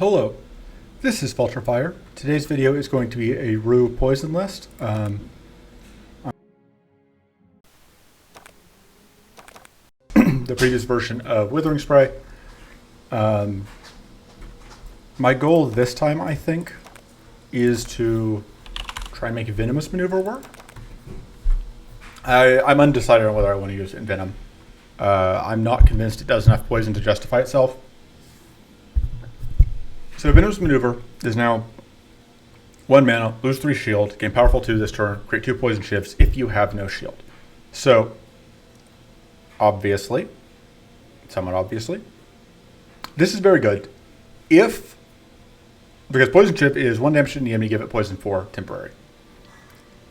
Hello, this is Vulturefire. Today's video is going to be a Rue poison list. The previous version of Withering Spray. My goal this time, I think, is to try and make Venomous Maneuver work. I'm undecided on whether I want to use it in Venom. I'm not convinced it does enough poison to justify itself. So Venomous Maneuver is now 1 mana, lose 3 shield, gain powerful 2 this turn, create 2 poison shifts if you have no shield. So, obviously, somewhat obviously, this is very good if, because poison shift is 1 damage to the enemy, give it poison 4, temporary.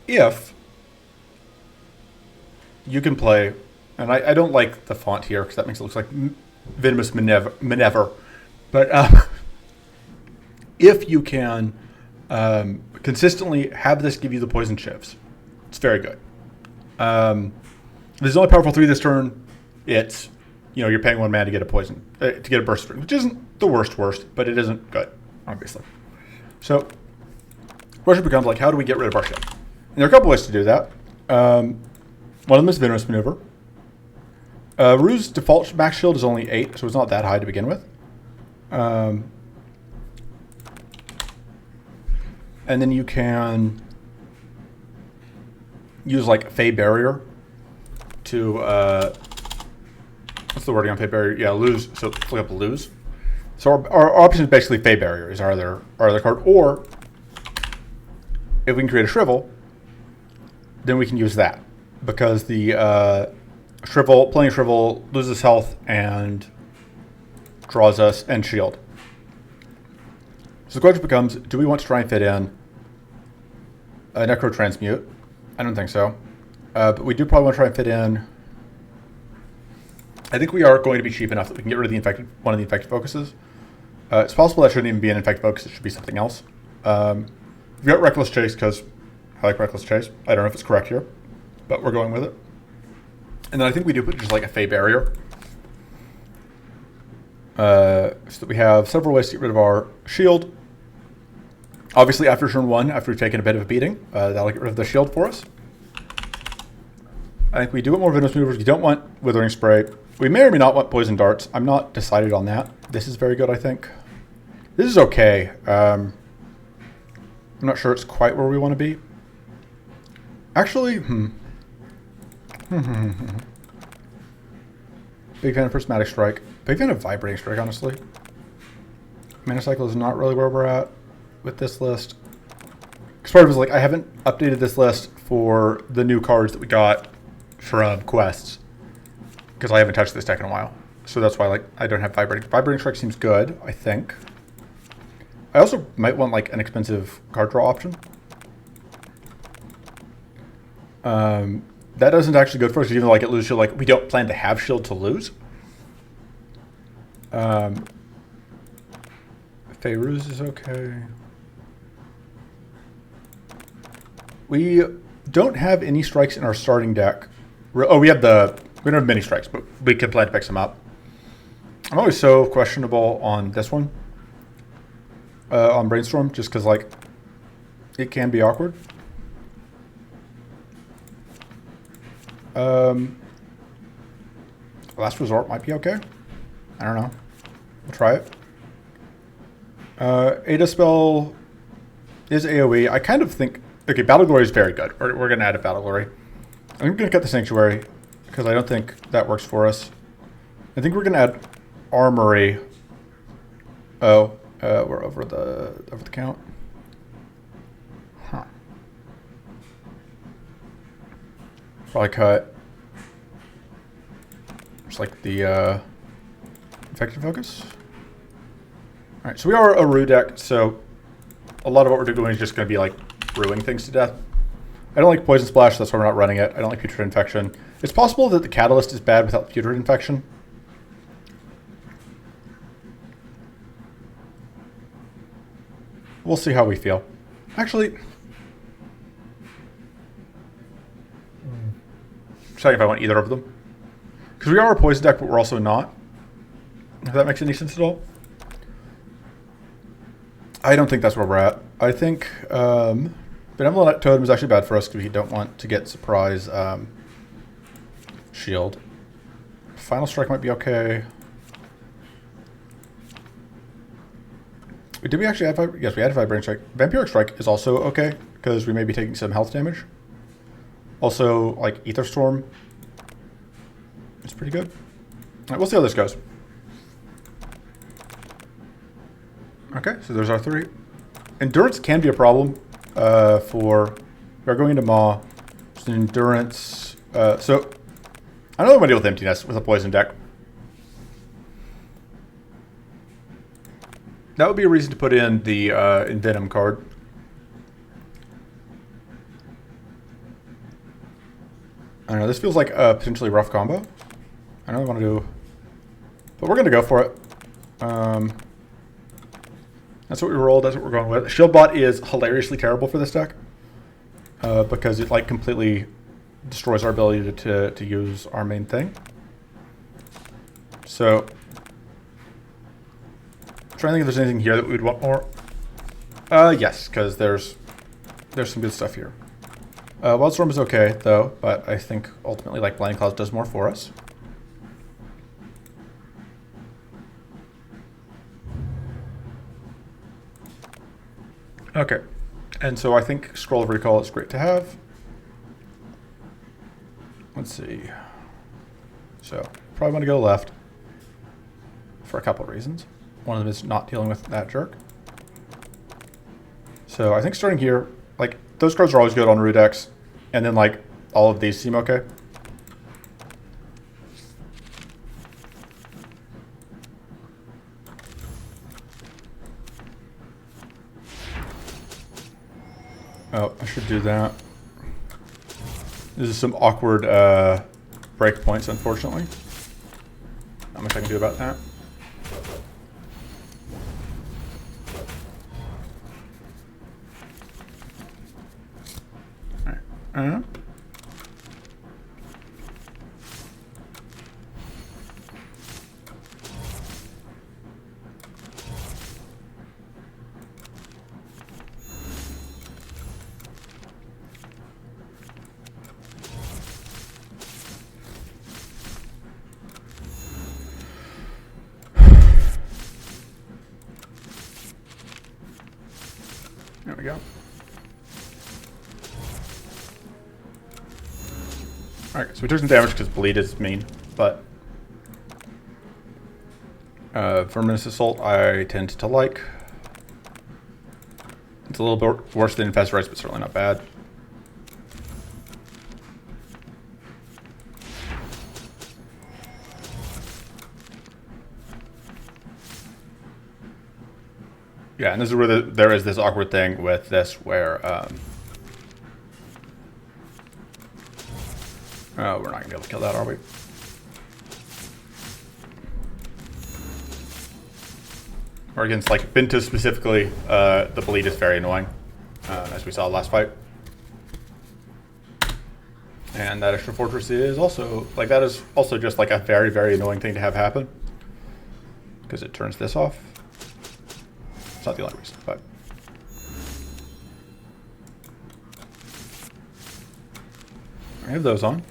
If you can play, and I don't like the font here because that makes it look like Venomous Maneuver, but if you can consistently have this give you the poison shifts, it's very good. This is only powerful 3 this turn. It's, you're paying 1 mana to get a poison, to get a burst string, which isn't the worst, but it isn't good, obviously. So, the question becomes like, how do we get rid of our shield? And there are a couple ways to do that. One of them is Venomous Maneuver. Rue's default max shield is only 8, so it's not that high to begin with. And then you can use like Fey Barrier to, what's the wording on Fey Barrier? Yeah, lose, so click up lose. So our option is basically Fey Barrier is our other card, or if we can create a Shrivel, then we can use that. Because the playing Shrivel loses health and draws us and shield. So the question becomes, do we want to try and fit in a Necro Transmute? I don't think so. But we do probably want to try and fit in, I think we are going to be cheap enough that we can get rid of one of the infected focuses. It's possible that shouldn't even be an infected focus, it should be something else. We've got Reckless Chase because I like Reckless Chase. I don't know if it's correct here, but we're going with it. And then I think we do put just like a Fey Barrier. So that we have several ways to get rid of our shield. Obviously, after turn 1, after we've taken a bit of a beating, that'll get rid of the shield for us. I think we do want more Venomous Maneuvers. We don't want Withering Spray. We may or may not want Poison Darts. I'm not decided on that. This is very good, I think. This is okay. I'm not sure it's quite where we want to be. Actually, Big fan of Prismatic Strike. Big fan of Vibrating Strike, honestly. Mana Cycle is not really where we're at with this list. Because part of it is like, I haven't updated this list for the new cards that we got from quests. Because I haven't touched this deck in a while. So that's why I don't have Vibrating. Vibrating Strike seems good, I think. I also might want like an expensive card draw option. That isn't actually good for us, even though it loses shield. We don't plan to have shield to lose. Faeruz is okay. We don't have any strikes in our starting deck. We don't have many strikes, but we can plan to pick some up. I'm always so questionable on this one. On Brainstorm, just because it can be awkward. Last Resort might be okay. I don't know. We'll try it. Ada Spell is AoE. I kind of think... Okay, Battle Glory is very good. We're going to add a Battle Glory. I'm going to cut the Sanctuary because I don't think that works for us. I think we're going to add Armory. Oh, we're over the count. Huh. Probably cut just like the Infected Focus. Alright, so we are a Rue deck, so a lot of what we're doing is just going to be brewing things to death. I don't like Poison Splash, that's why we're not running it. I don't like Putrid Infection. It's possible that the Catalyst is bad without Putrid Infection. We'll see how we feel. Actually, checking if I want either of them. Because we are a poison deck, but we're also not. If that makes any sense at all. I don't think that's where we're at. I think Benevolent Totem is actually bad for us because we don't want to get surprise shield. Final Strike might be okay. Did we actually add yes, we added Vibranium Strike. Vampiric Strike is also okay because we may be taking some health damage. Also, like Ether Storm is pretty good. All right, we'll see how this goes. Okay, so there's our 3. Endurance can be a problem for... We are going into Maw. So endurance... so, I know I want to deal with Emptiness with a Poison deck. That would be a reason to put in the Envenom card. I don't know, this feels like a potentially rough combo. I know I want to do... But we're going to go for it. That's what we rolled. That's what we're going with. Shieldbot is hilariously terrible for this deck because it like completely destroys our ability to use our main thing. So, I'm trying to think if there's anything here that we would want more. Yes, because there's some good stuff here. Wildstorm is okay though, but I think ultimately like Blinding Clouds does more for us. Okay, and so I think Scroll of Recall is great to have. Let's see. So, probably want to go left for a couple of reasons. One of them is not dealing with that jerk. So, I think starting here, like, those cards are always good on Rudex, and then, like, all of these seem okay. Oh, I should do that. This is some awkward breakpoints, unfortunately. Not much I can do about that. All right. There we go. Alright, so we took some damage because Bleed is mean, but Verminous Assault I tend to like. It's a little bit worse than Infested Rice, but certainly not bad. Yeah, and this is where there is this awkward thing with this where, oh, we're not going to be able to kill that, are we? Or against, like, Bintus specifically, the Bleed is very annoying, as we saw last fight. And that extra Fortress is also, like, that is also just, like, a very, very annoying thing to have happen. Because it turns this off. It's not the only reason, but... I have those on.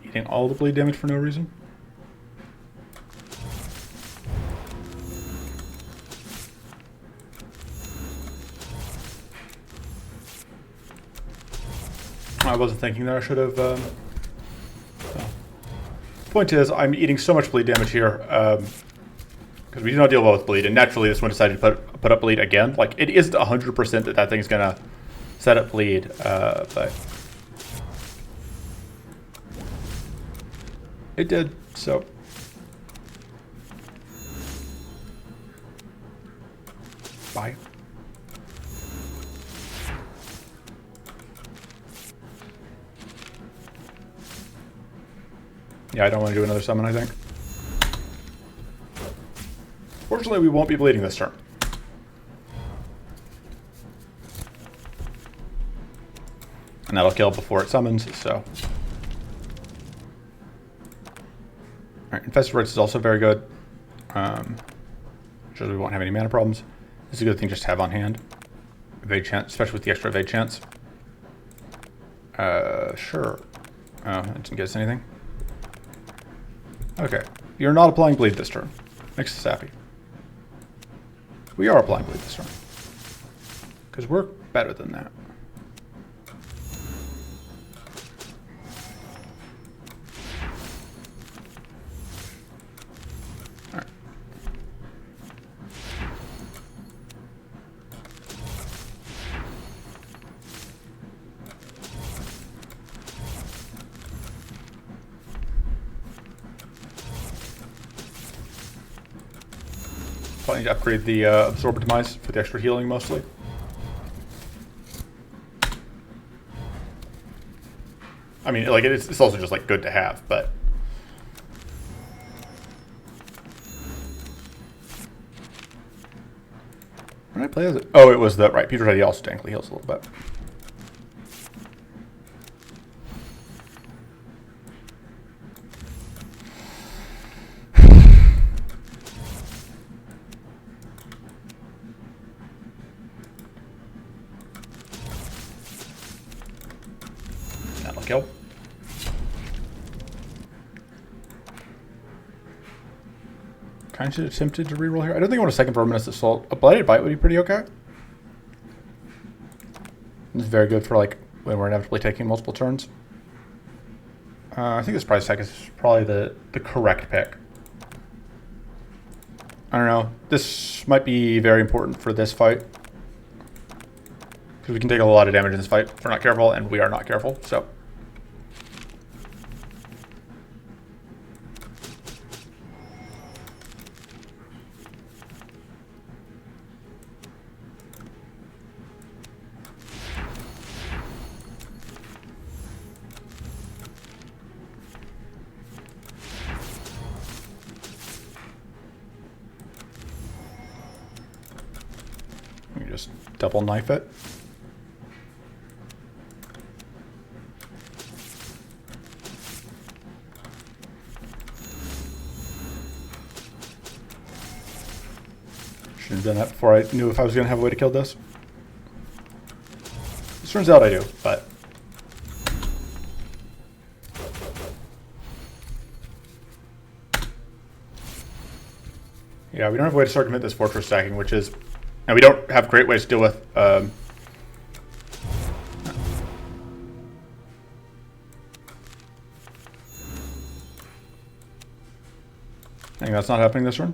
Eating all the bleed damage for no reason. I wasn't thinking that I should have. So. Point is, I'm eating so much bleed damage here because we do not deal well with bleed, and naturally this one decided to put up bleed again. Like, it isn't 100% that thing's gonna set up bleed, but it did. So bye. Yeah, I don't want to do another summon, I think. Fortunately, we won't be bleeding this turn. And that'll kill before it summons, so. Alright, Infested Rites is also very good. Sure we won't have any mana problems. This is a good thing just to have on hand. Evade chance, especially with the extra evade chance. Sure. Oh, it didn't get us anything. Okay. You're not applying bleed this turn. Makes us happy. We are applying bleed this turn. Because we're better than that. Alright. Probably need to upgrade the Absorb Demise for the extra healing mostly. I mean, like it's also just like good to have, but when I play as it, oh, it was the right. Peter Teddy also technically heals a little bit. That'll kill. Kind of tempted to reroll here. I don't think I want a second Verminous Assault. A Blighted Bite would be pretty okay. It's very good for like when we're inevitably taking multiple turns. I think this price tag is probably the correct pick. I don't know. This might be very important for this fight. Because we can take a lot of damage in this fight if we're not careful, and we are not careful, so. We can just double knife it. Should have done that before I knew if I was going to have a way to kill this. It turns out I do, but. Yeah, we don't have a way to circumvent this fortress stacking, which is. And we don't have great ways to deal with. I think that's not happening this turn.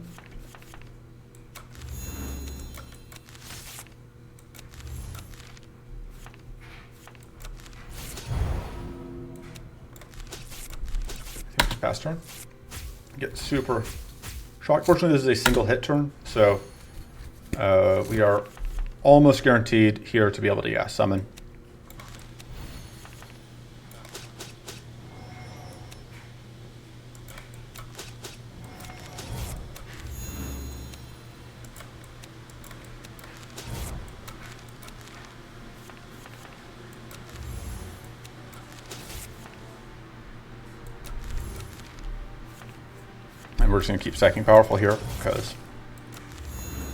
I think it's past turn. Get super shocked. Fortunately, this is a single hit turn, so we are almost guaranteed here to be able to, summon. And we're just going to keep stacking powerful here because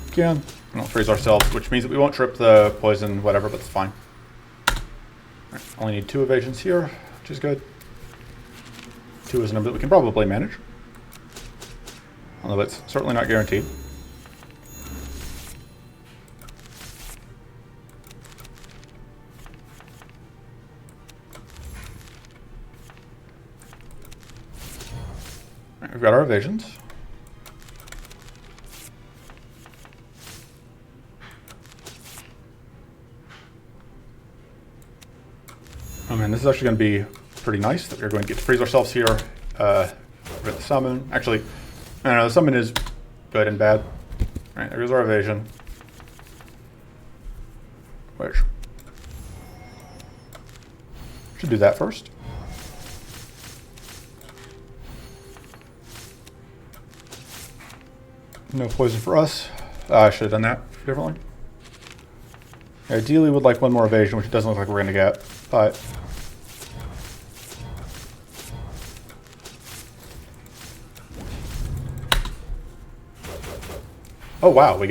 we can. We don't freeze ourselves, which means that we won't trip the poison, whatever, but it's fine. Right, only need 2 evasions here, which is good. 2 is a number that we can probably manage. Although it's certainly not guaranteed. Right, we've got our evasions. Oh man, this is actually going to be pretty nice that we're going to get to freeze ourselves here. With the summon. Actually, I don't know, the summon is good and bad. Alright, there goes our evasion. Which should do that first. No poison for us. I should have done that differently. Ideally, would like one more evasion, which it doesn't look like we're going to get. But oh wow, we've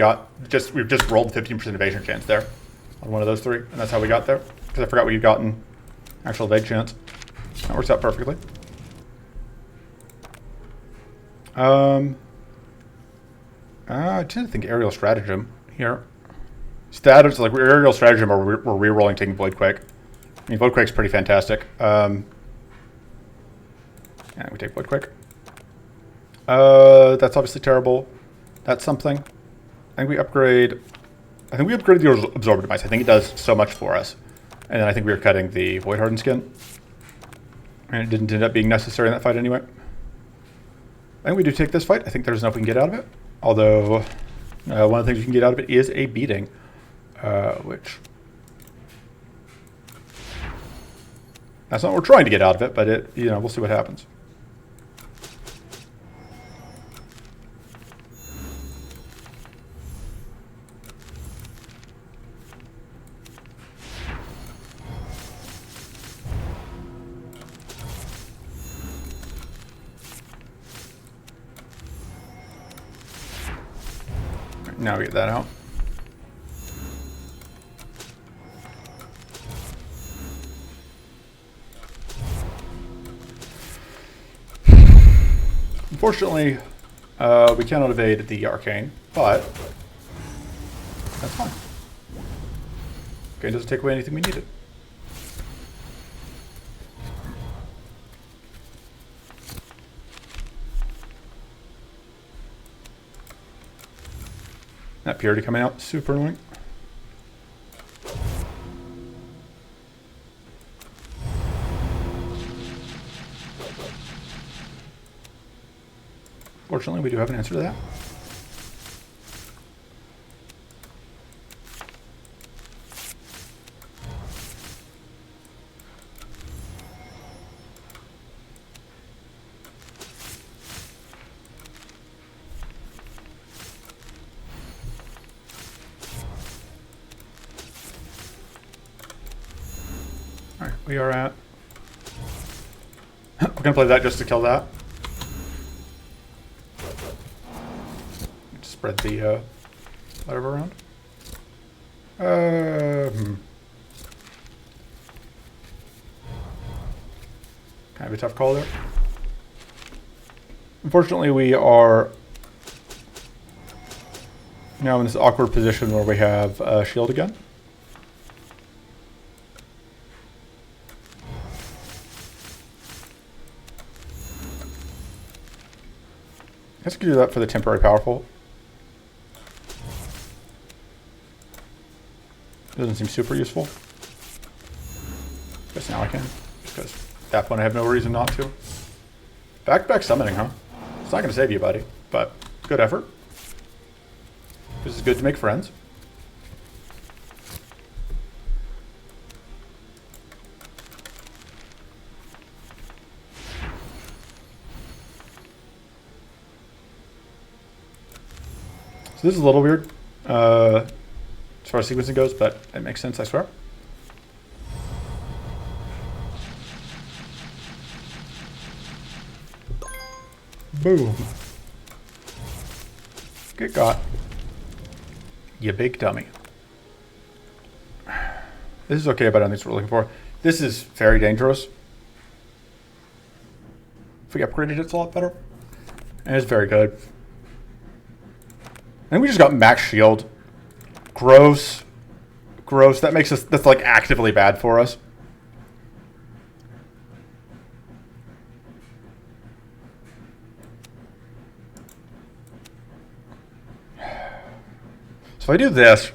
just rolled 15% evasion chance there on one of those three, and that's how we got there. Because I forgot we'd gotten actual evade chance. That works out perfectly. I tend to think aerial stratagem here. Status like aerial stratagem, or we're rerolling taking Void Quake. I mean, Void Quake's pretty fantastic. Yeah, we take Void Quake. That's obviously terrible. That's something. I think we upgrade. I think we upgraded the Absorber Device. I think it does so much for us. And then I think we were cutting the Void Hardened Skin. And it didn't end up being necessary in that fight anyway. I think we do take this fight. I think there's enough we can get out of it. Although, one of the things we can get out of it is a beating. Which... that's not what we're trying to get out of it, but it, we'll see what happens. Now we get that out. Unfortunately, we cannot evade the Arcane, but that's fine. Arcane doesn't take away anything we needed. That purity coming out, super annoying. Fortunately, we do have an answer to that. Alright, we are at... we're gonna play that just to kill that. Spread the whatever around. Kind of a tough call there. Unfortunately, we are now in this awkward position where we have a shield again. I guess we could do that for the temporary powerful. Doesn't seem super useful. Guess now I can, because at that point I have no reason not to. Back-to-back summoning, huh? It's not going to save you, buddy, but good effort. This is good to make friends. So this is a little weird. As far as sequencing goes, but it makes sense, I swear. Boom. Get got. You big dummy. This is okay, but I don't think it's what we're looking for. This is very dangerous. If we upgraded it, it's a lot better. And it's very good. I think we just got max shield. Gross. Gross. That makes us... that's like actively bad for us. So if I do this...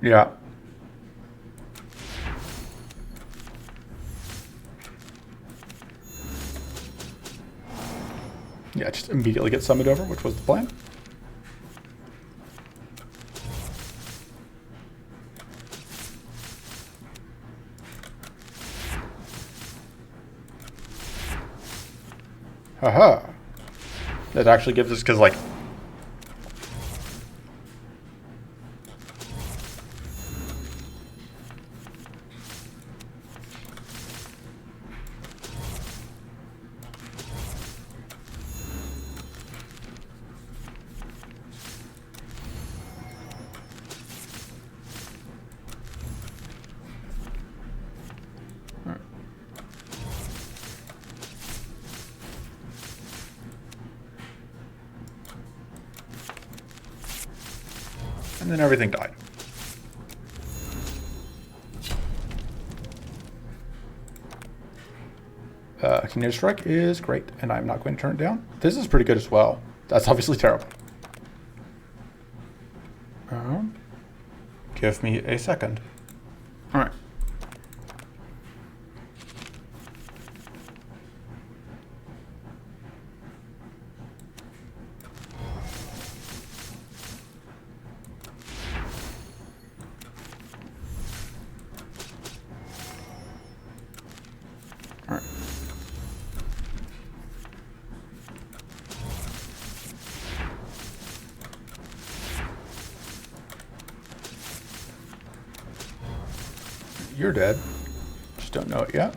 yeah. Yeah, just immediately get summoned over, which was the plan. Haha. That actually gives us, because like, and then everything died. Tornado Strike is great, and I'm not going to turn it down. This is pretty good as well. That's obviously terrible. Give me a second. All right. All right. You're dead. Just don't know it yet.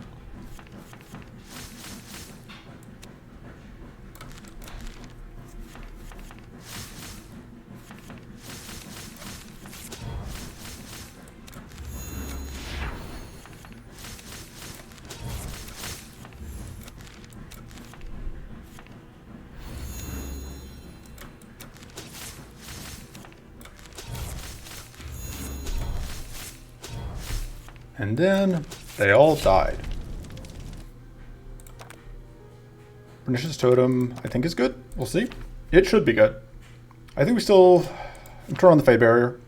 And then they all died. Pernicious Totem, I think, is good. We'll see. It should be good. I think we still turn on the Fade Barrier.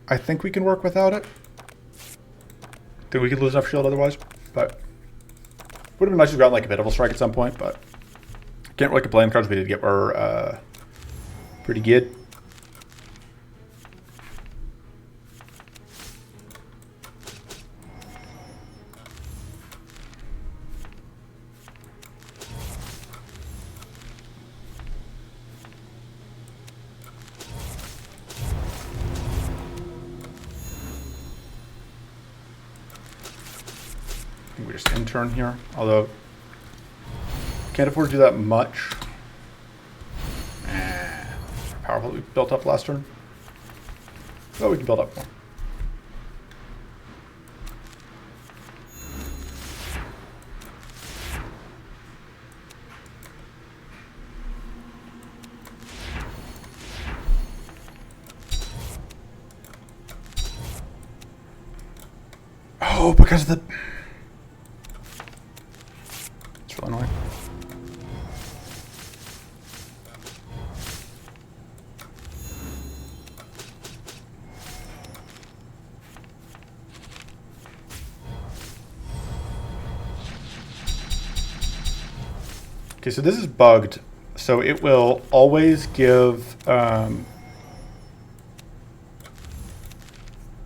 I think we can work without it. I think we could lose enough shield otherwise, but would have been nice to have gotten like a Pitiful Strike at some point, but can't really complain. The cards we did get were pretty good. We just intern here, although can't afford to do that much. Powerful we built up last turn. So we can build up more. Oh, because of the... It's really annoying. Okay, so this is bugged. So it will always give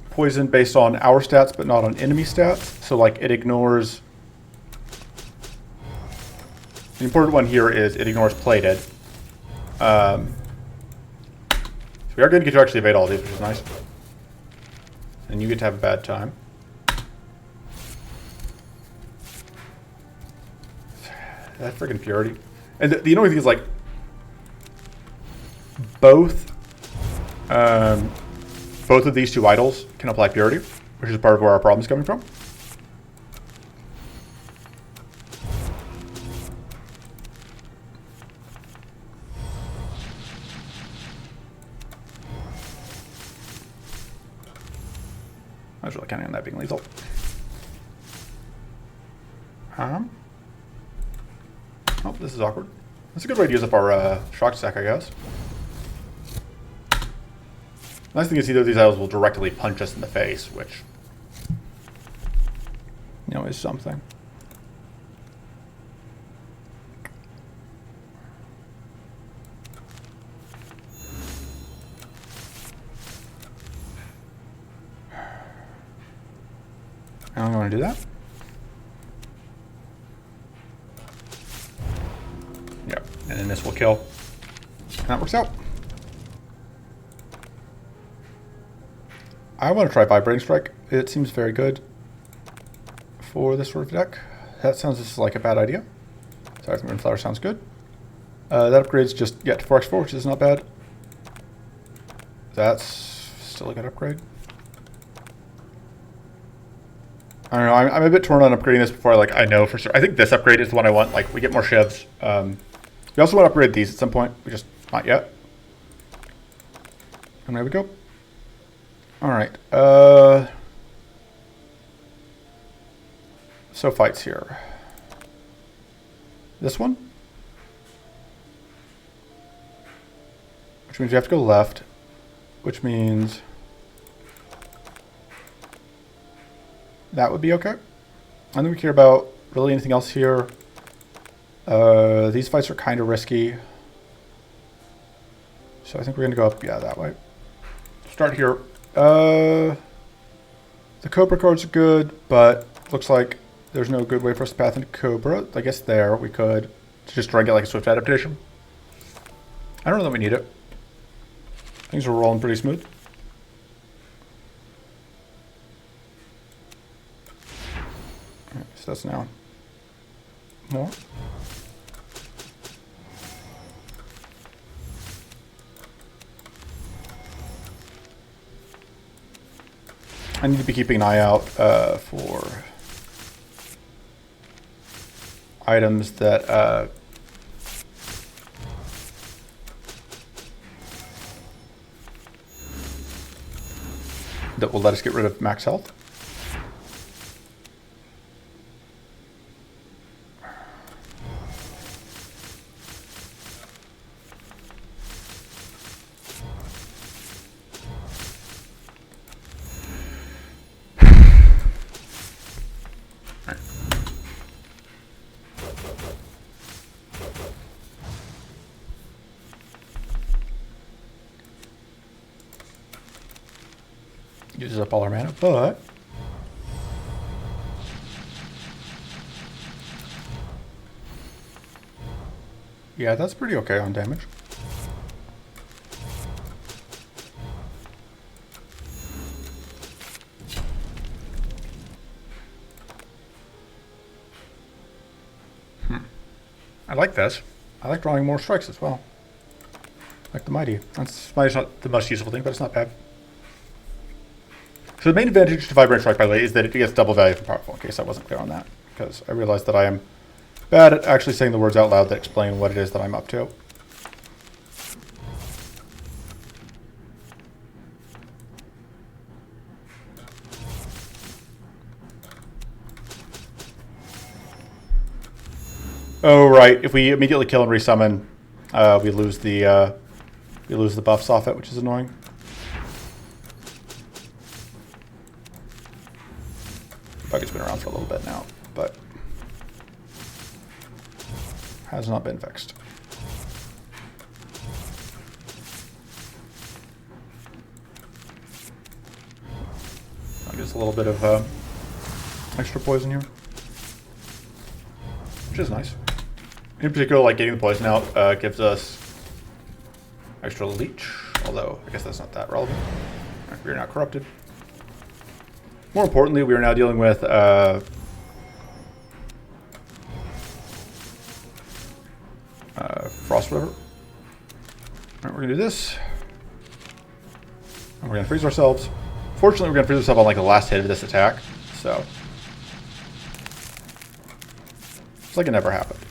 poison based on our stats, but not on enemy stats. So like it ignores... The important one here is it ignores plated. So we are going to get to actually evade all these, which is nice. And you get to have a bad time. That freaking purity. And the annoying thing is like both of these two idols can apply purity, which is part of where our problem is coming from. I was really counting on that being lethal. Oh, this is awkward. That's a good way to use up our shock stack, I guess. Nice thing is either of these idols will directly punch us in the face, which, you know, is something. I don't want to do that. this will kill. And that works out. I want to try Vibrating Strike. It seems very good for this sort of deck. That sounds just like a bad idea. Sorry, Moonflower sounds good. That upgrades just to 4x4, which is not bad. That's still a good upgrade. I don't know. I'm a bit torn on upgrading this before I know for sure. I think this upgrade is the one I want. Like, we get more shivs. We also want to upgrade these at some point. We just not yet. And there we go. All right. So fights here. This one, which means you have to go left, which means that would be okay. I don't think we care about really anything else here. These fights are kind of risky. So I think we're going to go up, yeah, that way. Start here. The Cobra cards are good, but looks like there's no good way for us to path into Cobra. I guess there we could just try and get like a Swift adaptation. I don't know that we need it. Things are rolling pretty smooth. Alright, so that's now more. I need to be keeping an eye out for items that that will let us get rid of max health. Uses up all our mana, but yeah, that's pretty okay on damage. I like this. I like drawing more strikes as well. Like the Mighty. Mighty's not the most useful thing, but it's not bad. So the main advantage to Vibrant Strike, by the way, is that it gets double value for powerful, in case I wasn't clear on that. Because I realized that I am bad at actually saying the words out loud that explain what it is that I'm up to. Oh, right. If we immediately kill and resummon, we lose the buffs off it, which is annoying. Bug's been around for a little bit now, but has not been fixed. I guess a little bit of extra poison here, which is nice. In particular, like getting the poison out gives us extra leech, although I guess that's not that relevant. Right, we are now corrupted. More importantly, we are now dealing with Frost River. All right, we're gonna do this, and we're gonna freeze ourselves. Fortunately, we're gonna freeze ourselves on like the last hit of this attack, so it's like it never happened.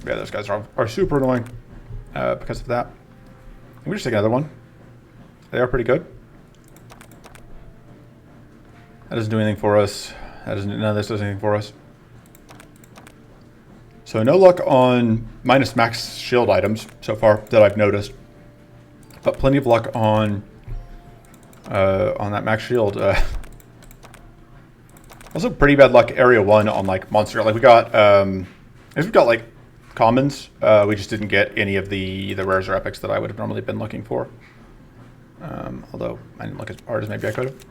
Yeah, those guys are super annoying because of that. We just take another one. They are pretty good. That doesn't do anything for us. None of this does anything for us. So no luck on minus max shield items so far that I've noticed, but plenty of luck on that max shield. Also pretty bad luck area 1 on like monster. Like we got like commons. We just didn't get any of the rares or epics that I would have normally been looking for. Although I didn't look as hard as maybe I could have.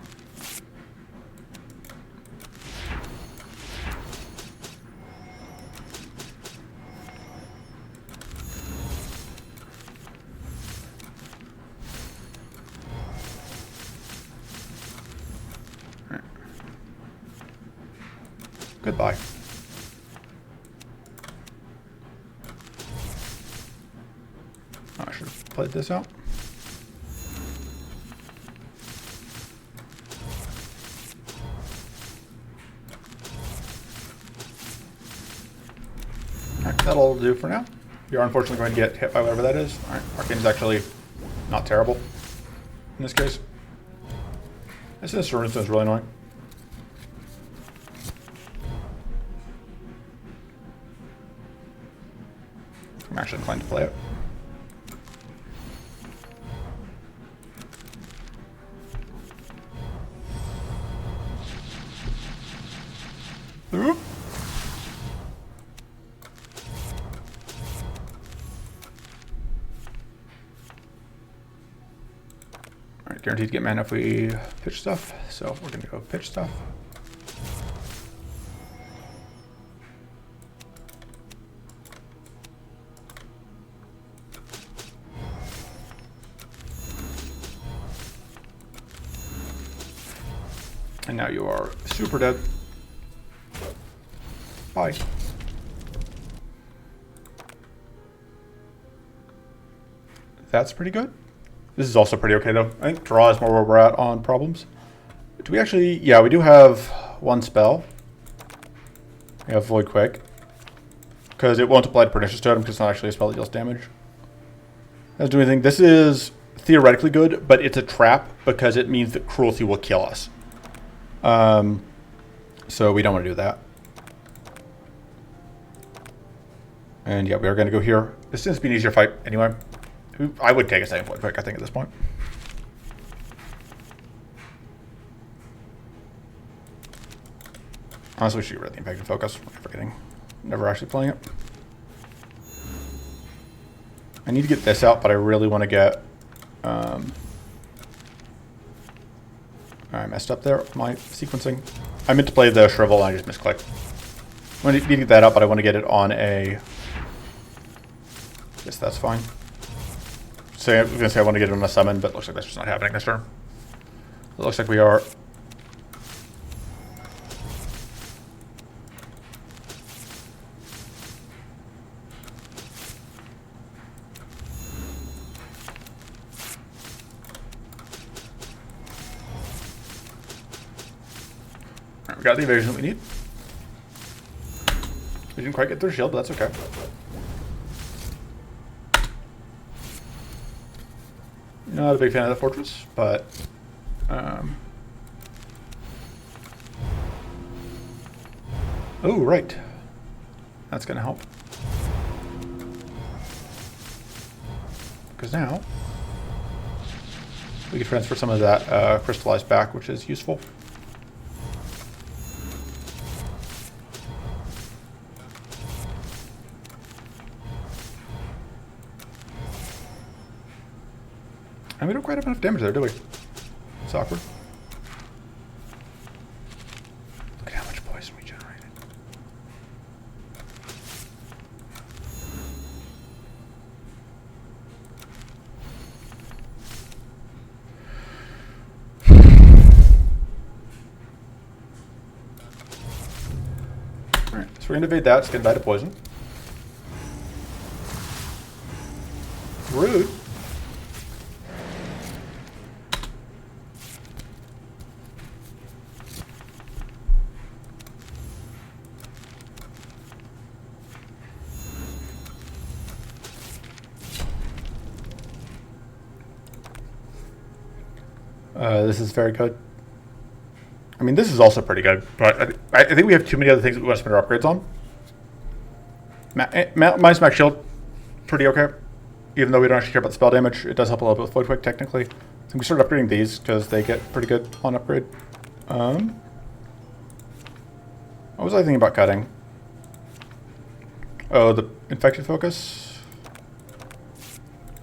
Goodbye. I should have played this out. Alright, that'll do for now. You're unfortunately going to get hit by whatever that is. Alright, Arcane's actually not terrible in this case. This Shah'Ru is really annoying. I'm actually inclined to play it. Oop. Alright, guaranteed to get mana if we pitch stuff, so we're going to go pitch stuff. And now you are super dead. Bye. That's pretty good. This is also pretty okay though. I think draw is more where we're at on problems. Do we actually, yeah, we do have one spell. We have Void Quake. Because it won't apply to Pernicious Totem because it's not actually a spell that deals damage. Doesn't do anything. This is theoretically good, but it's a trap because it means that Cruelty will kill us. So we don't want to do that. And yeah, we are going to go here. This seems to be an easier fight anyway. I would take a second Void Quake, I think, at this point. Honestly, we should get rid of the Infected Focus. I'm forgetting. Never actually playing it. I need to get this out, but I really want to get... I messed up there with my sequencing. I meant to play the Shrivel and I just misclicked. I need to get that out, but I want to get it on a... Guess that's fine. So I was going to say I want to get it on a summon, but it looks like that's just not happening this turn. It looks like we are... We got the evasion that we need. We didn't quite get through shield, but that's okay. Not a big fan of the fortress, but oh, right. That's going to help. Because now we can transfer some of that crystallized back, which is useful. And we don't quite have enough damage there, do we? It's awkward. Look at how much poison we generated. Alright, so we're going to invade that. It's going to die to poison. Rude. This is very good. I mean, this is also pretty good, but I think we have too many other things that we want to spend our upgrades on. Minus max shield, pretty okay. Even though we don't actually care about the spell damage, it does help a little bit with Void Quake, technically. I think we started upgrading these because they get pretty good on upgrade. What was I thinking about cutting? Oh, the Infected Focus.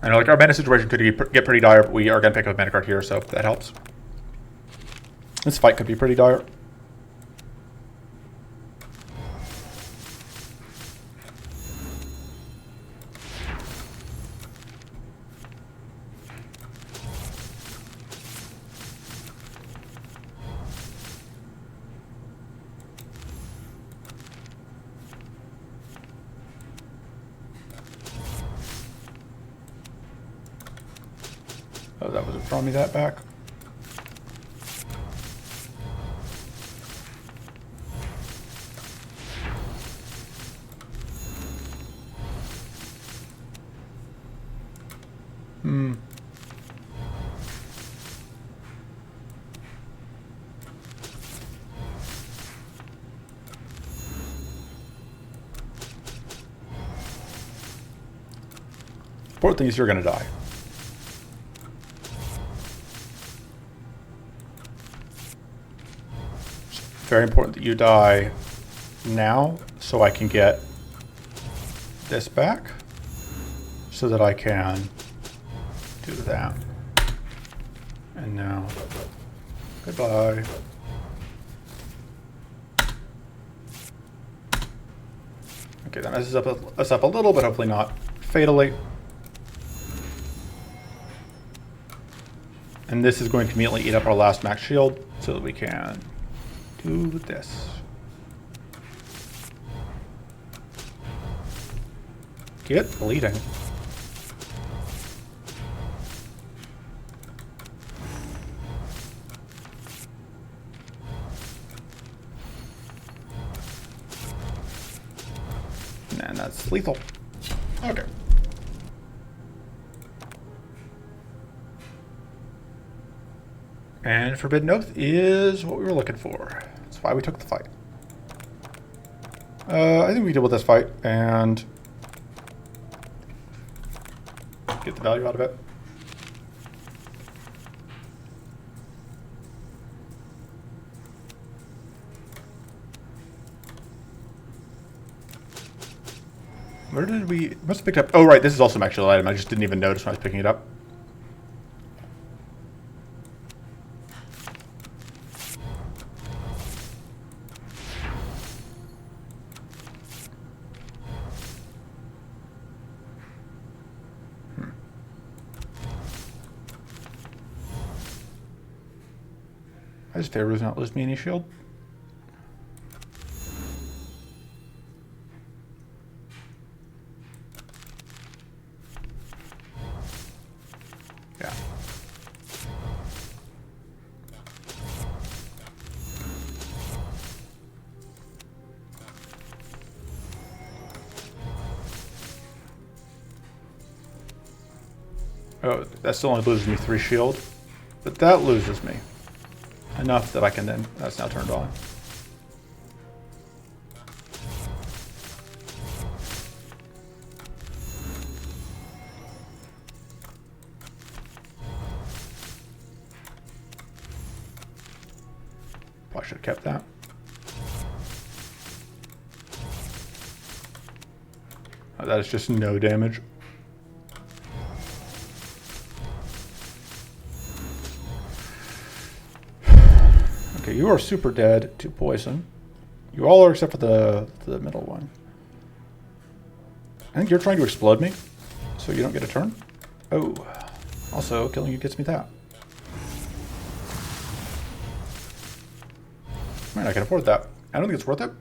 I know, like, our mana situation could get pretty dire, but we are going to pick up a mana card here, so that helps. This fight could be pretty dire. Oh, that wasn't throwing me that back. Important thing is you're going to die. It's very important that you die now so I can get this back so that I can do that. And now, goodbye. Okay, that messes us up a little, but hopefully not fatally. And this is going to immediately eat up our last max shield so that we can do this. Get bleeding. And that's lethal. Okay. And Forbidden Oath is what we were looking for. That's why we took the fight. I think we deal with this fight and get the value out of it. Where did we... must have picked up... oh, right, this is also an actual item. I just didn't even notice when I was picking it up. I just Shah'Ru's not lose me any shield. Yeah. Oh, that still only loses me 3 shield, but that loses me enough that I can then, that's now turned on. Probably should have kept that. Oh, that is just no damage. Okay, you are super dead to poison. You all are except for the middle one. I think you're trying to explode me, so you don't get a turn. Oh, also killing you gets me that. Man, I can afford that. I don't think it's worth it.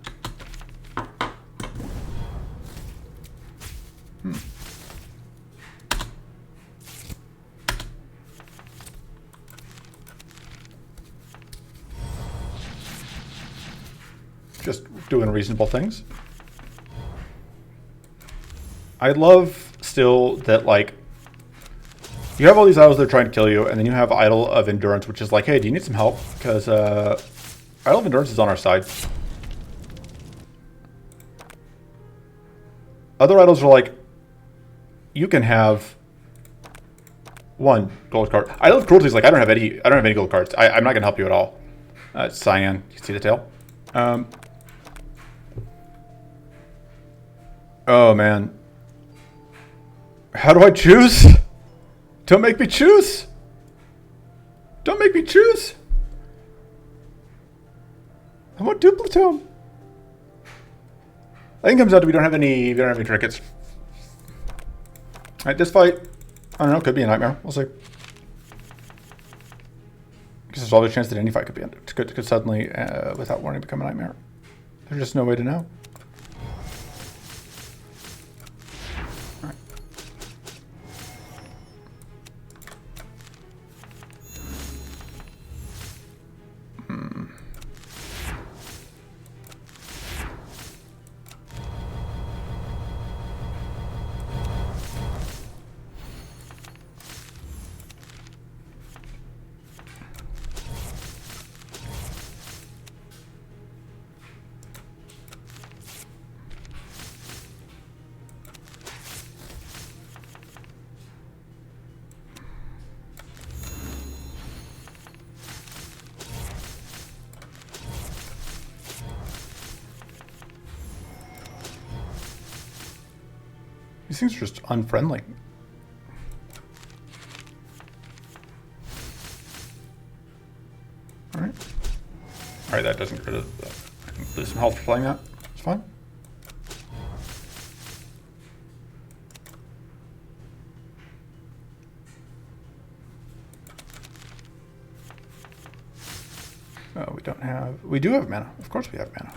Just doing reasonable things. I love still that, like, you have all these idols that are trying to kill you, and then you have Idol of Endurance, which is like, hey, do you need some help? Because Idol of Endurance is on our side. Other idols are like, you can have 1 gold card. Idol of Cruelty is like, I don't have any gold cards. I'm not gonna help you at all. Cyan, you see the tail? Oh man. How do I choose? Don't make me choose. Don't make me choose. I want Duplicitome. I think it comes out to we don't have any trinkets. Alright, this fight, I don't know, could be a nightmare. We'll see. Because there's always a chance that any fight could suddenly, without warning, become a nightmare. There's just no way to know. These things are just unfriendly. Alright. Alright, that doesn't get rid of that. I can lose some health for playing that. It's fine. Oh, we don't have... We do have mana. Of course we have mana.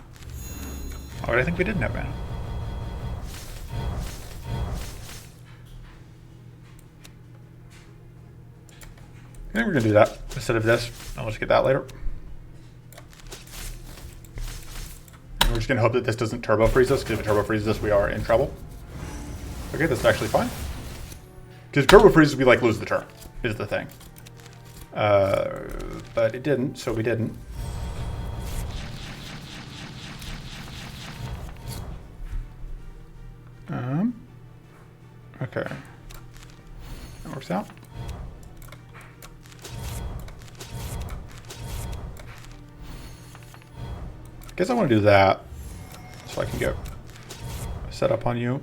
Oh, I think we didn't have mana. I think we're going to do that instead of this. I'll just get that later. And we're just going to hope that this doesn't turbo freeze us, because if it turbo freezes us, we are in trouble. Okay, that's actually fine. Because turbo freezes, we like lose the turn, is the thing. But it didn't, so we didn't. Okay. That works out. I guess I want to do that so I can get set up on you.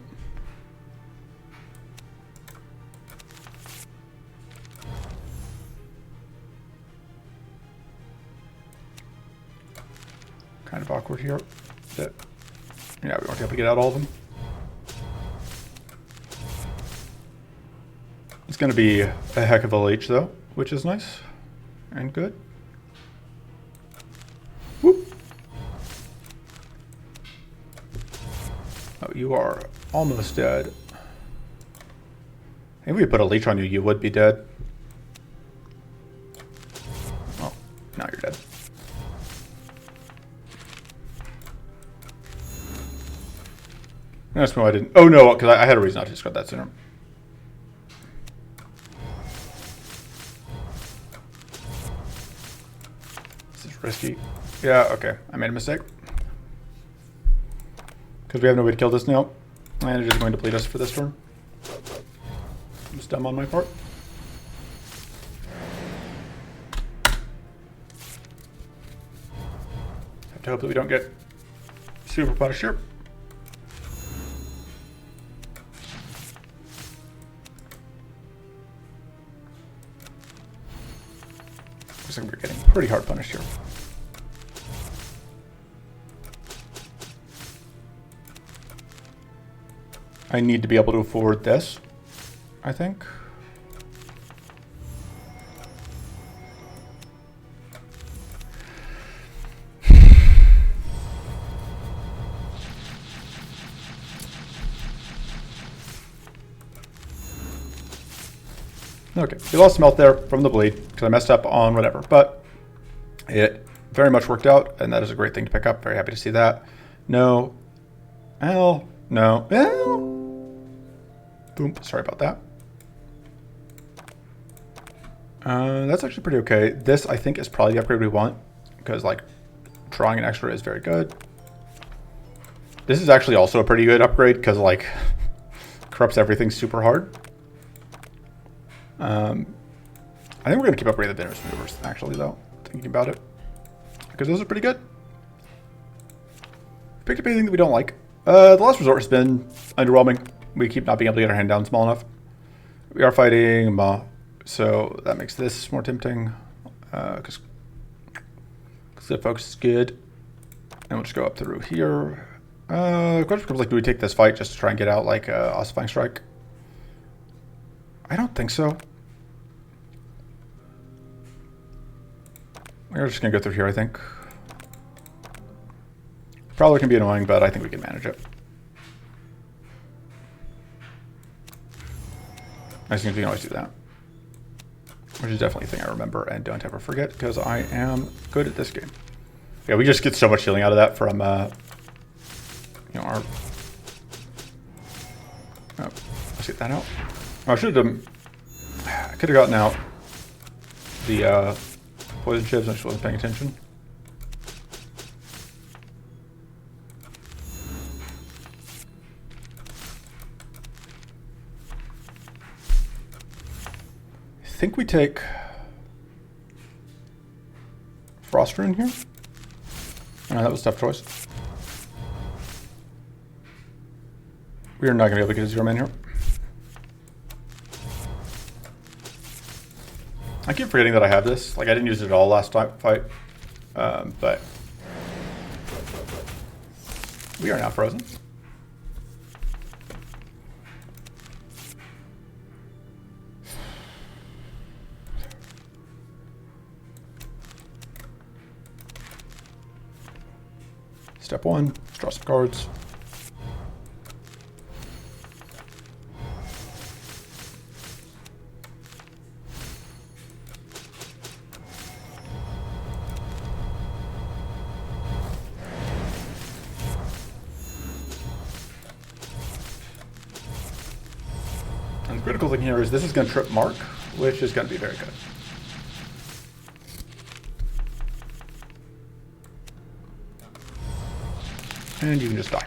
Kind of awkward here. That, yeah, we won't be able to get out all of them. It's going to be a heck of a leech, though, which is nice and good. Whoop. Oh, you are almost dead. Maybe we put a leech on you, you would be dead. Oh, now you're dead. That's why I didn't. Oh no, because I had a reason not to discard that sooner. This is risky. Yeah, okay. I made a mistake. Because we have no way to kill this now. And it is going to bleed us for this turn. It's dumb on my part. Have to hope that we don't get super punished here. Looks like we're getting pretty hard punished here. I need to be able to afford this, I think. Okay, we lost some health there from the bleed because I messed up on whatever, but it very much worked out, and that is a great thing to pick up. Very happy to see that. No. L. No. L. Boom. Sorry about that. That's actually pretty okay. This, I think, is probably the upgrade we want because, like, drawing an extra is very good. This is actually also a pretty good upgrade because, like, corrupts everything super hard. I think we're going to keep upgrading the Dinner's Maneuvers, actually, though, thinking about it. Because those are pretty good. Picked up anything that we don't like. The Last Resort has been underwhelming. We keep not being able to get our hand down small enough. We are fighting Ma, so that makes this more tempting. Because the focus is good. And we'll just go up through here. The question becomes, like, do we take this fight just to try and get out, like, Ossifying Strike? I don't think so. We're just going to go through here, I think. Probably can be annoying, but I think we can manage it. I think we can always do that. Which is definitely a thing I remember and don't ever forget, because I am good at this game. Yeah, we just get so much healing out of that from, you know, our... Oh, let's get that out. Oh, I should have done... I could have gotten out the poison chips, I just wasn't paying attention. I think we take Froster in here. Oh, that was a tough choice. We are not going to be able to get a 0 man here. I keep forgetting that I have this. Like, I didn't use it at all last fight. But we are now frozen. Step 1, let's draw some cards. And the critical thing here is this is going to trip Mark, which is going to be very good. And you can just die.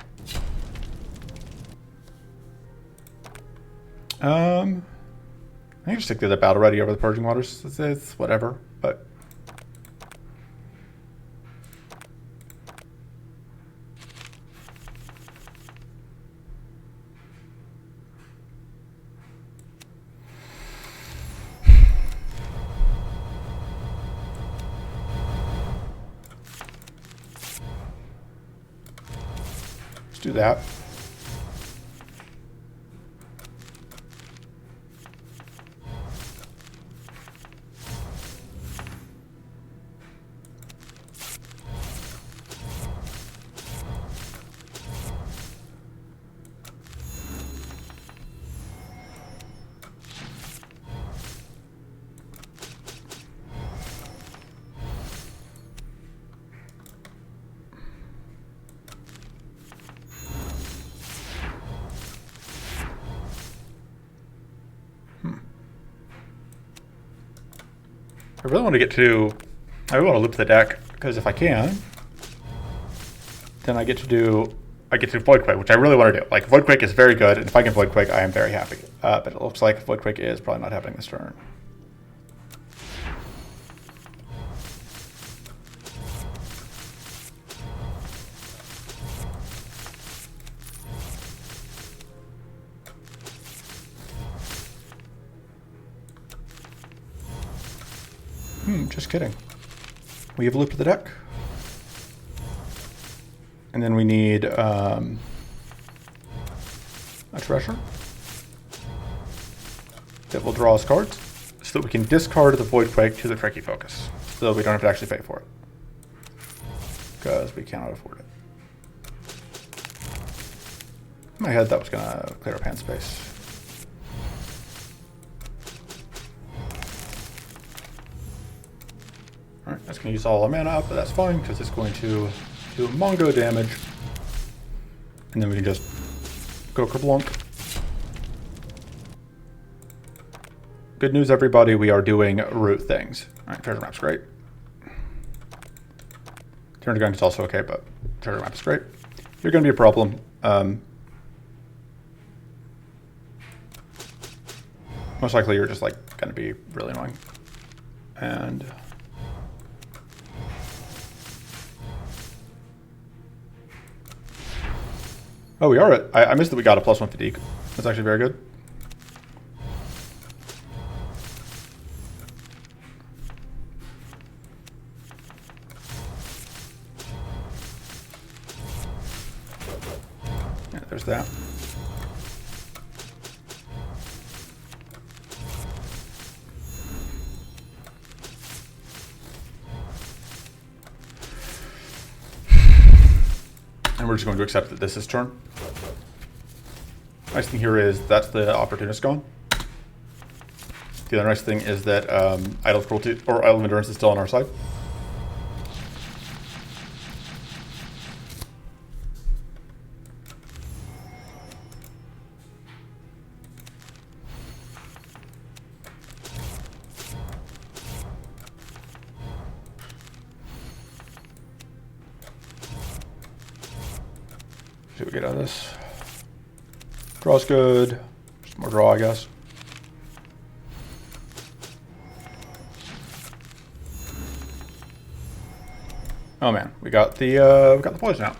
I can just take the other battle ready over the Purging Waters. It's whatever, but let's do that. I really want to get to, I really want to loop the deck, because if I can, then I get to Voidquake, which I really want to do. Like, Voidquake is very good, and if I can Voidquake, I am very happy. But it looks like Voidquake is probably not happening this turn. Just kidding. We have looped the deck. And then we need a treasure that will draw us cards so that we can discard the Voidquake to the Tricky Focus so that we don't have to actually pay for it. Because we cannot afford it. In my head, that was going to clear up hand space. Alright, that's going to use all our mana up, but that's fine because it's going to do Mongo damage. And then we can just go kerblunk. Good news, everybody, we are doing root things. Alright, treasure map's great. Turn to Gunk is also okay, but treasure map is great. You're going to be a problem. Most likely you're just like going to be really annoying. And oh, we are at, I missed that we got a +1 fatigue. That's actually very good. Yeah, there's that. And we're just going to accept that this is turn. Nice thing here is that's the opportunist gone. The other nice thing is that Idle Cruelty or Idle Endurance is still on our side. See what we get out of this. Draw's good. Just more draw, I guess. Oh man, we got the poison out.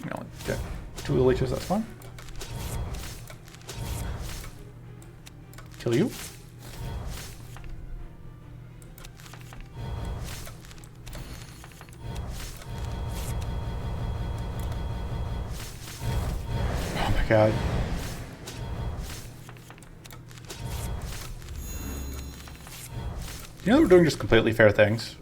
We only get 2 leeches, that's fine. Kill you. CAD. You know, we're doing just completely fair things.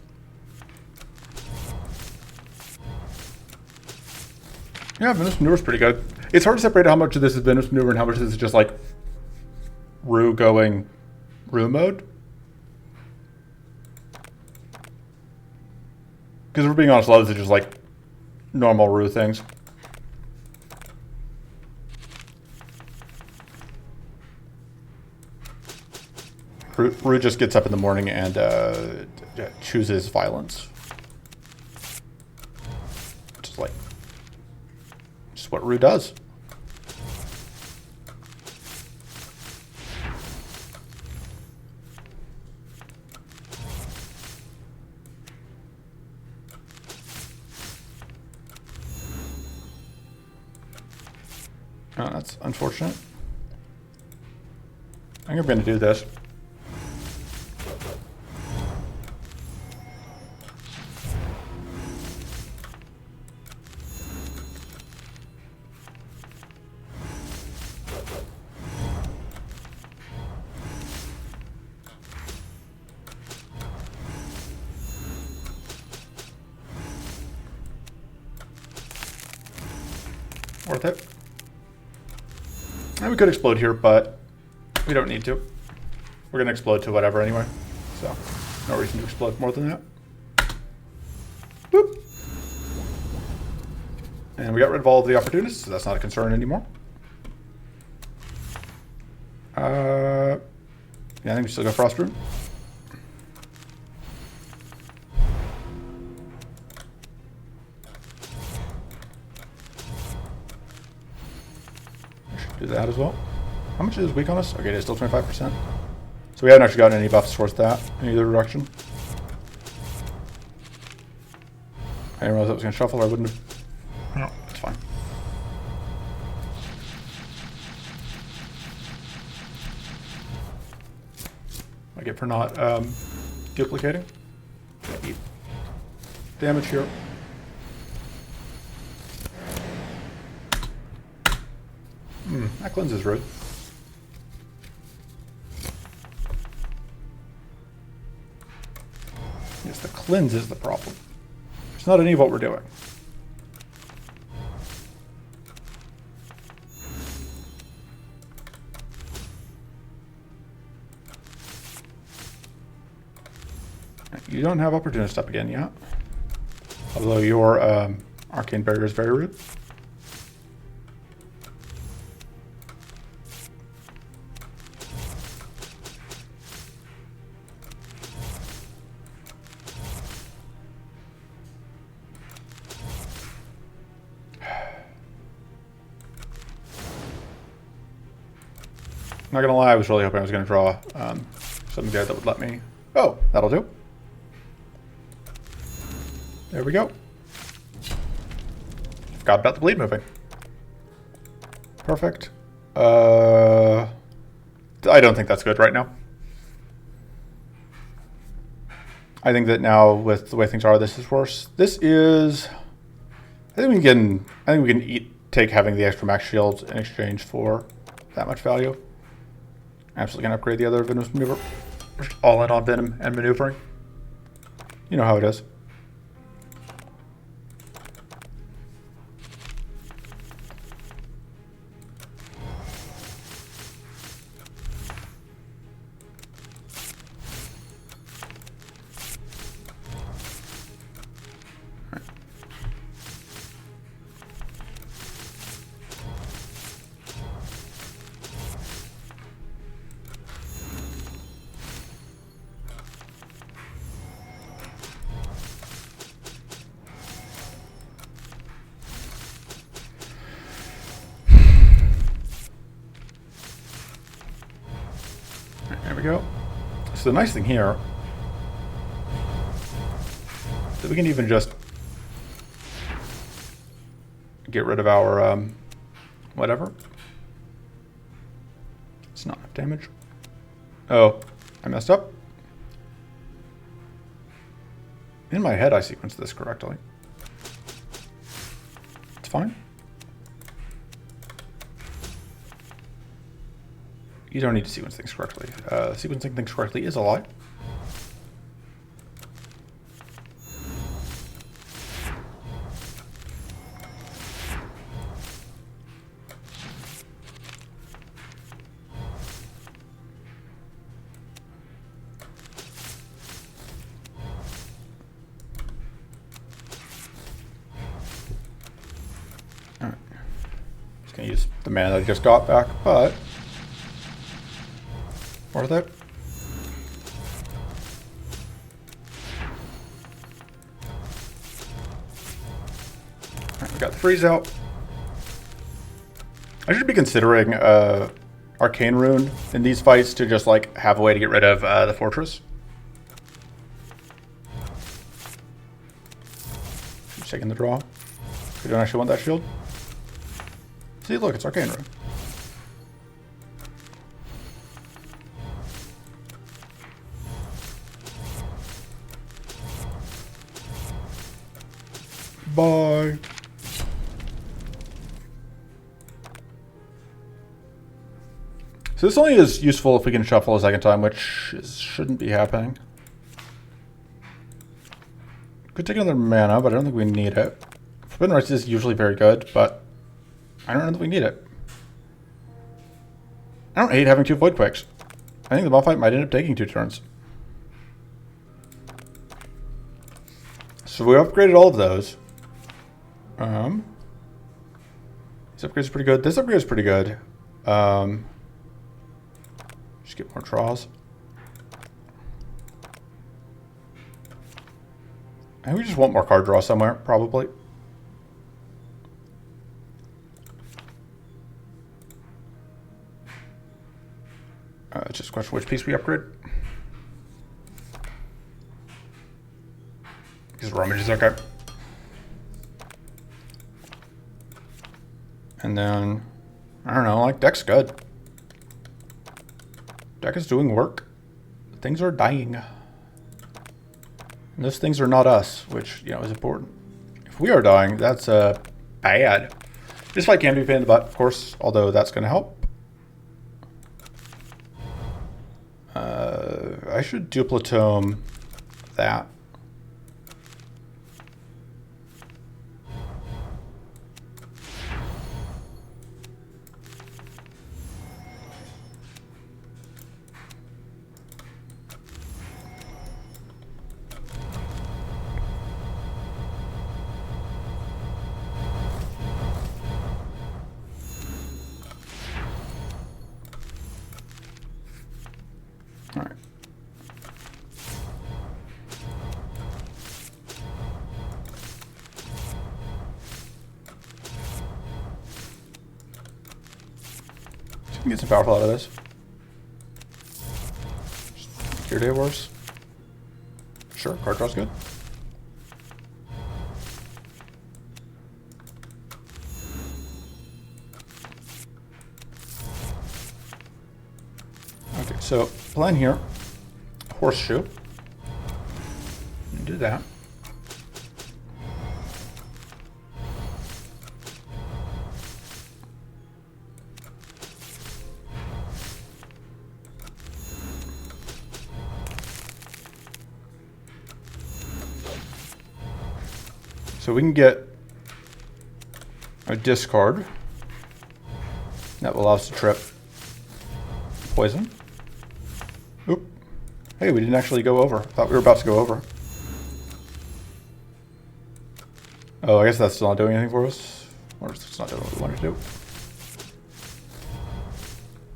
Yeah, Venus Maneuver's pretty good. It's hard to separate how much of this is Venus Maneuver and how much of this is just like Ru going Ru mode. Because if we're being honest, a lot of this is just like normal Ru things. Ru just gets up in the morning and chooses violence. Just like, just what Ru does. Oh, that's unfortunate. I think I'm going to do this. Worth it. And we could explode here, but we don't need to. We're going to explode to whatever anyway. So, no reason to explode more than that. Boop. And we got rid of all of the opportunists, so that's not a concern anymore. Yeah, I think we still got Frost Rune. Do that as well. How much is weak on us? Okay, it is still 25%. So we haven't actually gotten any buffs towards that in either direction. I didn't realize that was going to shuffle. I wouldn't have. No, it's fine. I get for not duplicating. Eat damage here. That cleanses rude. Yes, the cleanse is the problem. It's not any of what we're doing. You don't have Opportunist up again yet. Although your Arcane Barrier is very rude. Not gonna lie, I was really hoping I was gonna draw something there that would let me. Oh, that'll do. There we go. Forgot about the bleed moving. Perfect. I don't think that's good right now. I think that now with the way things are, this is worse. This is. I think we can take having the extra max shields in exchange for that much value. Absolutely gonna upgrade the other Venom's maneuver. All in on Venom and maneuvering. You know how it is. There we go. So the nice thing here is that we can even just get rid of our whatever. It's not enough damage. Oh, I messed up. In my head, I sequenced this correctly. It's fine. You don't need to sequence things correctly. Sequencing things correctly is a lie. Alright. Just gonna use the mana that I just got back, but worth it. Alright, we got the freeze out. I should be considering Arcane Rune in these fights to just like have a way to get rid of the fortress. Just taking the draw. We don't actually want that shield. See, look, it's Arcane Rune. Bye. So this only is useful if we can shuffle a second time, which shouldn't be happening. Could take another mana, but I don't think we need it. Forbidden Rites is usually very good, but I don't know that we need it. I don't hate having 2 Void Quakes. I think the Malphite might end up taking 2 turns. So we upgraded all of those. This upgrade is pretty good. This upgrade is pretty good. Just get more draws. And we just want more card draw somewhere, probably. It's just a question which piece we upgrade. Because Rummage is okay. And then, I don't know, like, deck's good. Deck is doing work. Things are dying. And those things are not us, which, you know, is important. If we are dying, that's bad. This fight can be a pain in the butt, of course, although that's going to help. I should duplicitome that. All right. So we can get some powerful out of this. Cure Day Wars. Sure, card draw's good. Okay, so plan here. Horseshoe. Do that. So we can get a discard that will allow us to trip poison. Oop. Hey, we didn't actually go over. Thought we were about to go over. Oh, I guess that's still not doing anything for us. Or it's not doing what we wanted to do.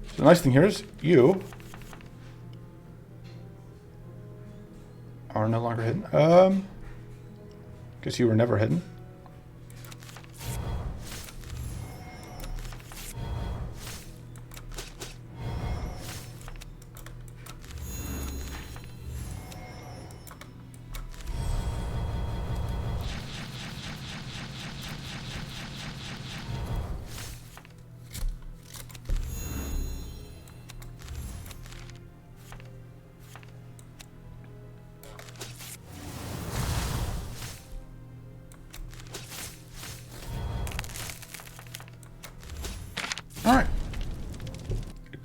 So the nice thing here is you are no longer hidden. Guess you were never hidden.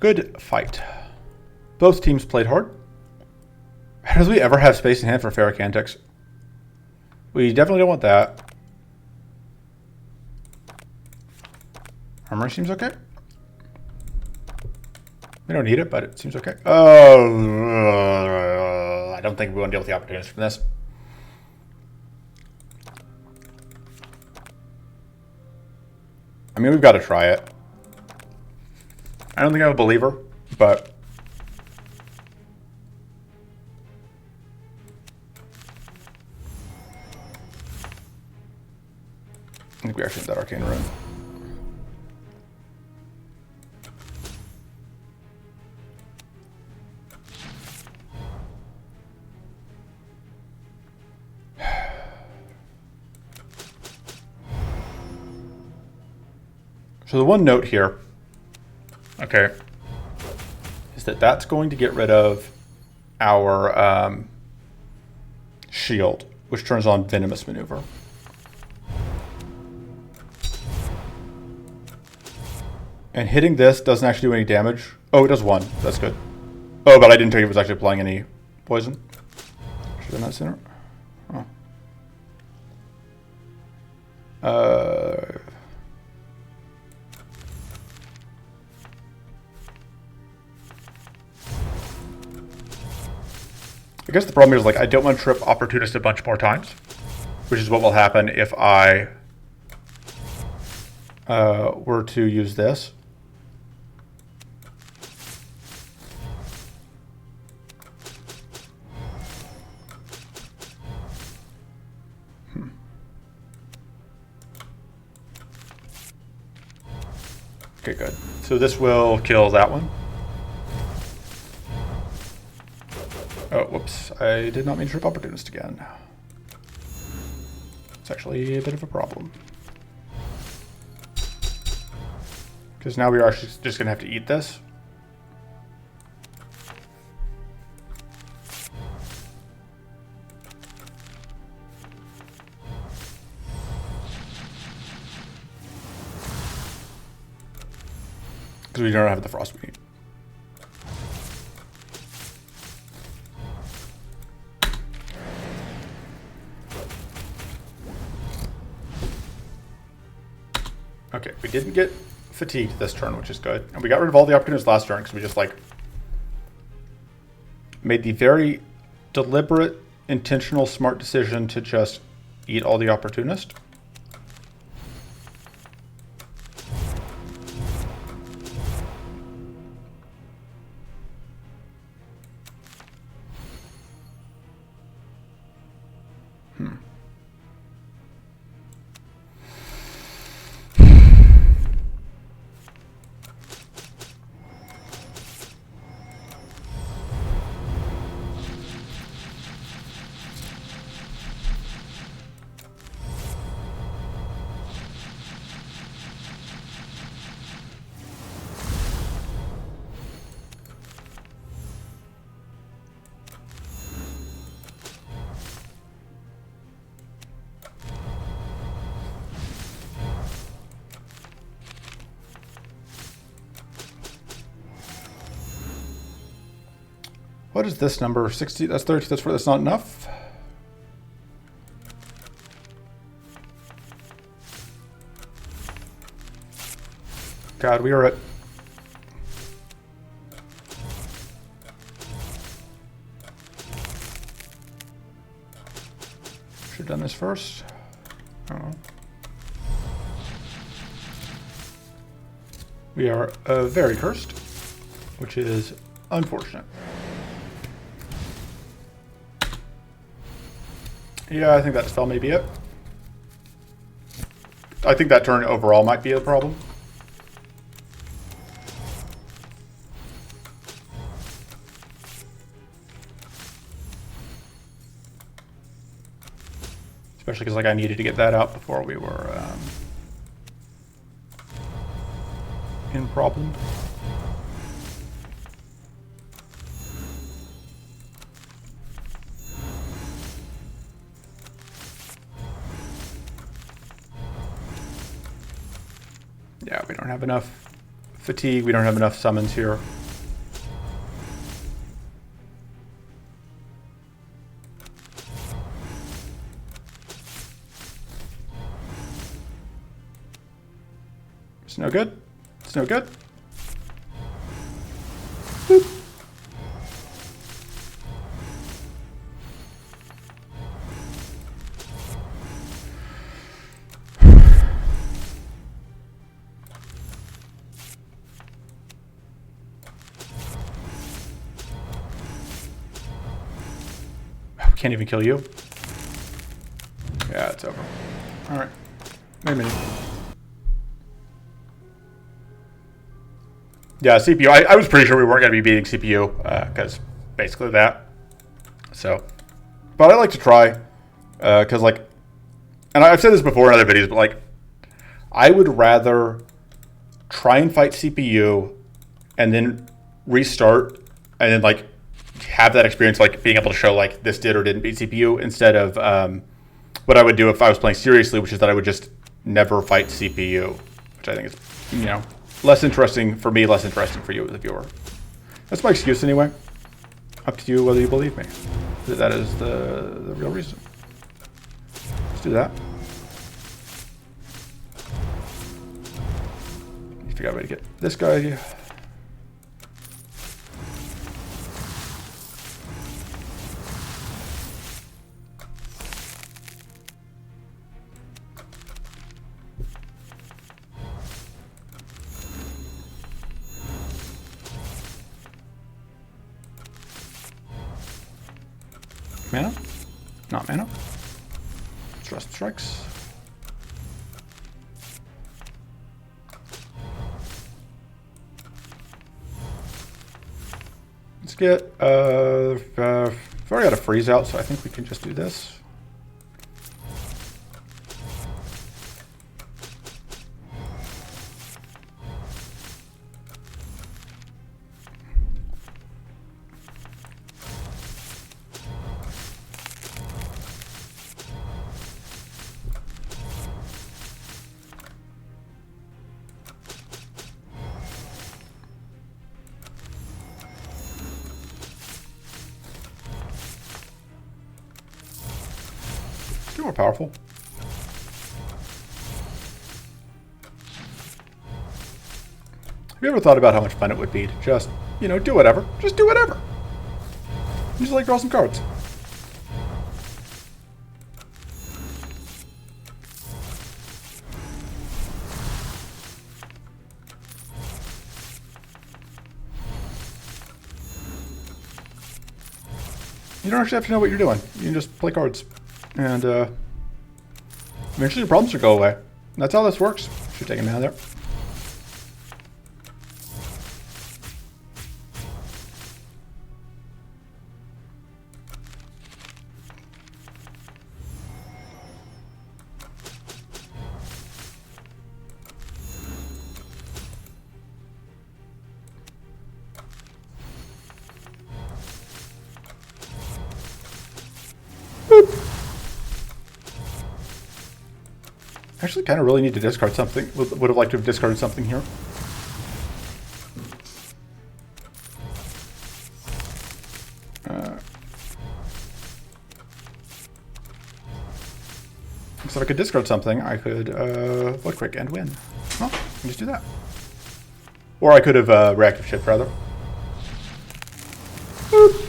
Good fight. Both teams played hard. Does we ever have space in hand for Ferric Antics? We definitely don't want that. Armory seems okay. We don't need it, but it seems okay. Oh, I don't think we want to deal with the opportunities from this. I mean, we've got to try it. I don't think I'm a believer, but I think we actually need that arcane rune. So the one note here, okay, is that that's going to get rid of our shield, which turns on Venomous Maneuver. And hitting this doesn't actually do any damage. Oh, it does one. That's good. Oh, but I didn't think it was actually applying any poison. Should have done that sooner. Oh. I guess the problem is, like, I don't want to trip Opportunist a bunch more times, which is what will happen if I were to use this. Okay, good. So this will kill that one. Oh, whoops. I did not mean to trip Opportunist again. It's actually a bit of a problem. Because now we are just going to have to eat this. Because we don't have the frost we need. Okay, we didn't get fatigued this turn, which is good. And we got rid of all the opportunities last turn because we just, like, made the very deliberate, intentional, smart decision to just eat all the opportunist. What is this number? 60? That's 30. That's not enough. God, we are at... Should have done this first. Oh. We are very cursed, which is unfortunate. Yeah, I think that spell may be it. I think that turn overall might be a problem. Especially because, like, I needed to get that out before we were in problem. Yeah, we don't have enough Fatigue, we don't have enough summons here. It's no good. It's no good. Boop. Can't even kill you. Yeah, it's over. All right. Wait a minute. Yeah, CPU. I was pretty sure we weren't going to be beating CPU because basically that. So, but I like to try because like, and I've said this before in other videos, but like, I would rather try and fight CPU and then restart and then like have that experience, like being able to show like this did or didn't beat CPU, instead of what I would do if I was playing seriously, which is that I would just never fight CPU, which I think is, you know, less interesting for me, less interesting for you as a viewer. That's my excuse anyway. Up to you whether you believe me. That is the real reason. Let's do that. Figure out a way to get this guy. Mana? Not mana. Trust strikes. Let's get, we've already got a freeze out, so I think we can just do this. More powerful. Have you ever thought about how much fun it would be to just, you know, do whatever? Just do whatever. Just like draw some cards. You don't actually have to know what you're doing. You can just play cards. And eventually your problems will go away. That's how this works. Should take him out of there. Boop. Actually, kind of really need to discard something. Would have liked to have discarded something here. So if I could discard something, I could void quick and win. Well, I can just do that. Or I could have reactive shift, rather. Boop.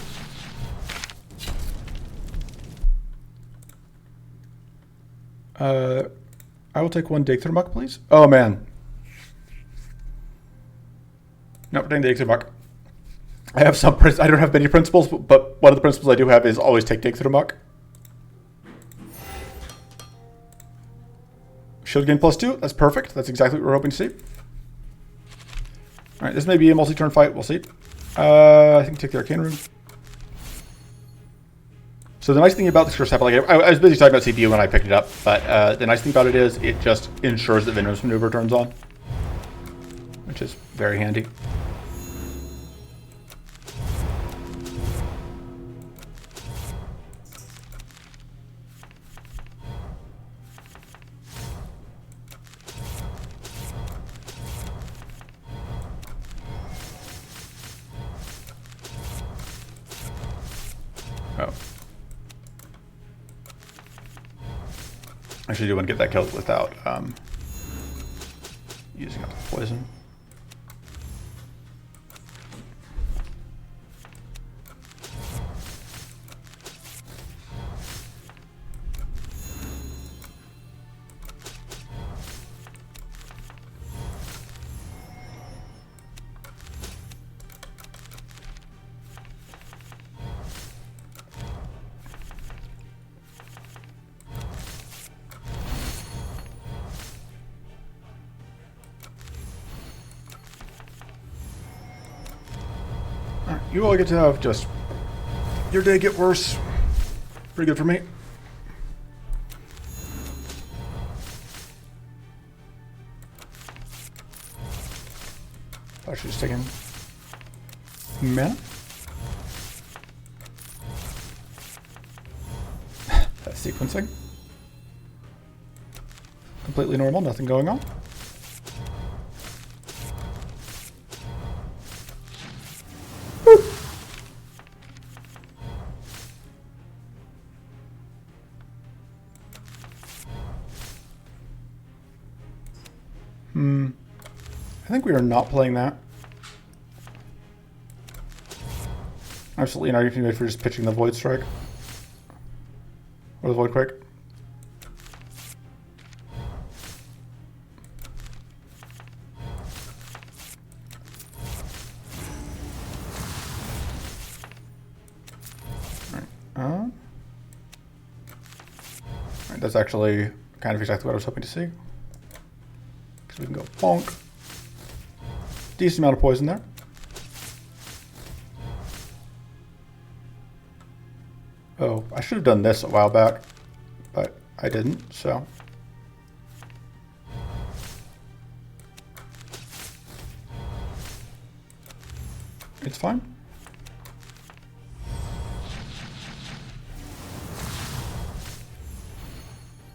I will take one dig through muck, please. Oh man. Nope, dang the dig through muck. I have some. I don't have many principles, but one of the principles I do have is always take dig through muck. Shield gain +2. That's perfect. That's exactly what we're hoping to see. All right, this may be a multi-turn fight. We'll see. I think take the Arcane Rune. So the nice thing about this curse cycle, like I was busy talking about CPU when I picked it up, but the nice thing about it is it just ensures that Venom's Maneuver turns on, which is very handy. Oh. Actually, do want to get that killed without using up the poison. You all get to have just your day get worse. Pretty good for me. Actually, just taking mana. That's sequencing. Completely normal, nothing going on. I think we are not playing that. Absolutely not even if we're just pitching the Void Strike. Or the Void Quake. Alright, that's actually kind of exactly what I was hoping to see. So we can go bonk. Decent amount of poison there. Oh, I should have done this a while back, but I didn't, so. It's fine.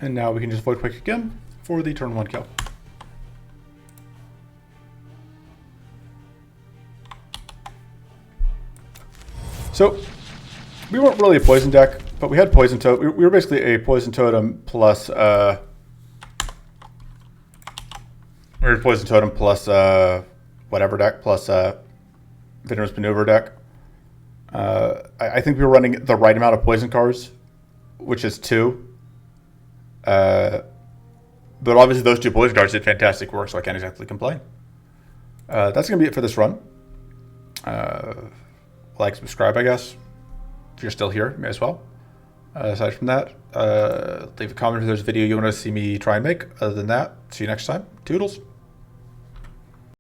And now we can just Void Quake again for the turn 1 kill. So, we weren't really a poison deck, but we had poison totem. We were basically a poison totem plus whatever deck plus Venomous Maneuver deck. I think we were running the right amount of poison cards, which is 2. But obviously those 2 poison cards did fantastic work, so I can't exactly complain. That's gonna be it for this run. Like, subscribe, I guess. If you're still here, may as well. Aside from that, leave a comment if there's a video you want to see me try and make. Other than that, see you next time. Toodles.